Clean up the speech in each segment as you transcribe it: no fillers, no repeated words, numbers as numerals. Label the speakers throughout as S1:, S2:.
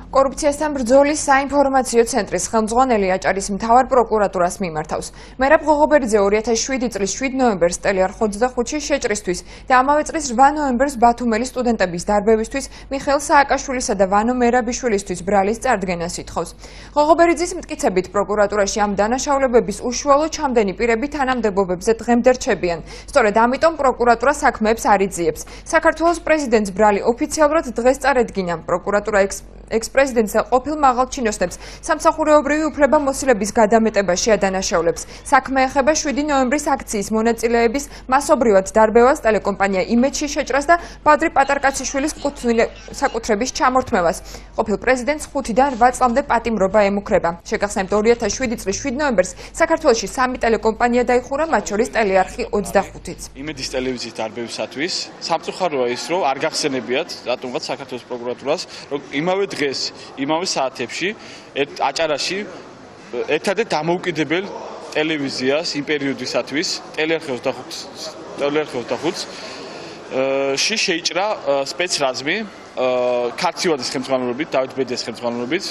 S1: კორუფციასთან ბრძოლის საინფორმაციო ცენტრის ხელმძღვანელი აჭარის მთავარ პროკურატურას მიმართავს. მერაბ ღოღობერიძე 2007 წლის 7 ნოემბერს ტელეარ 25-ში შეჭრისთვის და ამავე წლის 8 ნოემბერს ბათუმელი სტუდენტების დარბევისთვის მიხეილ სააკაშვილისა და ვანო მერაბიშვილისთვის ბრალის წარდგენას ითხოვს. ღოღობერიძის მტკიცებით პროკურატურაში ამ დანაშაულებების უშუალო ჩამდენი პირები თანამდებობებზე დღემდე რჩებიან. სწორედ ამიტომ პროკურატურა საქმეებს არ იძიებს. საქართველოს პრეზიდენტს ბრალი ოფიციალურად დღეს წარედგინა. პროკურატურა ექს-პრეზიდენტს და ყოფილ მაღალჩინოსნებს სამსახურეობრივი უფლებამოსილების გადამეტება შეადანაშაულებს. საქმე ეხება 7 ნოემბრის აქციის მონაწილეების მასობრივად დარბევას, ტელეკომპანია იმედში შეჭრას და ბადრი პატარკაციშვილის საკუთრების ჩამორთმევას. ყოფილ პრეზიდენტს 5-დან 8 წლამდე პატიმრობა ემუქრება. შეგახსენებთ 2007 წლის 7 ნოემბერს საქართველოში 3 ტელეკომპანია დაიხურა, მათ შორის ტელეარხი 25-იც.
S2: იმედის ტელევიზიის დარბევისათვის სამწუხაროა ის, რომ არ გახსენებიათ რატომღაც საქართველოს პროკურატურას, რომ იმავე დღეს, იმავე საათებში აჭარაში ერთადერთ დამოუკიდებელ ტელევიზიას იმ პერიოდისათვის ტელეარხი 25-ს შეიჭრა სპეცრაზმი ქართივაძის ხელმძღვანელობით, დავით ბედიას ხელმძღვანელობით,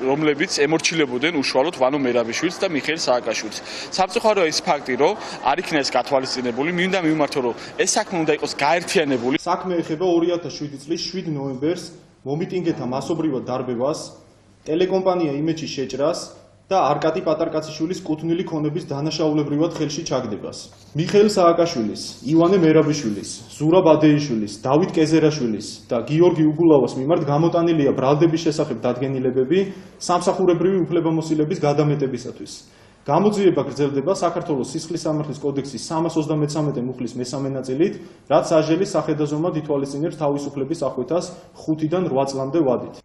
S2: რომლებიც ემორჩილებოდნენ უშუალოდ ვანო მერაბიშვილს და მიხეილ სააკაშვილს. სამწუხაროა ის ფაქტი, რომ არ იქნა ეს გათვალისწინებული, მინდა მივმართო, რომ ეს საქმე უნდა იყოს გაერთიანებული.
S3: საქმე ეხება 2007 წლის 7 ნოემბერს მომიტინგეთა მასობრივად დარბევას, ტელეკომპანია იმედში შეჭრას და არკატი პატარკაციშვილის კუთვნილი ქონების დანაშაულებრივად ხელში ჩაგდებას. მიხეილ სააკაშვილის, ივანე მერაბიშვილის, ზურაბ ადეიშვილის, დავით კეზერაშვილის და გიორგი უგულავას მიმართ გამოტანილია ბრალდების შესახებ დადგენილებები სამსახურებრივი უფლებამოსილების გადამეტებისათვის. გამოძიება გრძელდება საქართველოს სისხლის სამართლის კოდექსის 333 მუხლის მესამე ნაწილით, რაც სასჯელის სახედაზომად ითვალისწინებს თავისუფლების აღკვეთას 5-დან 8 წლამდე ვადით.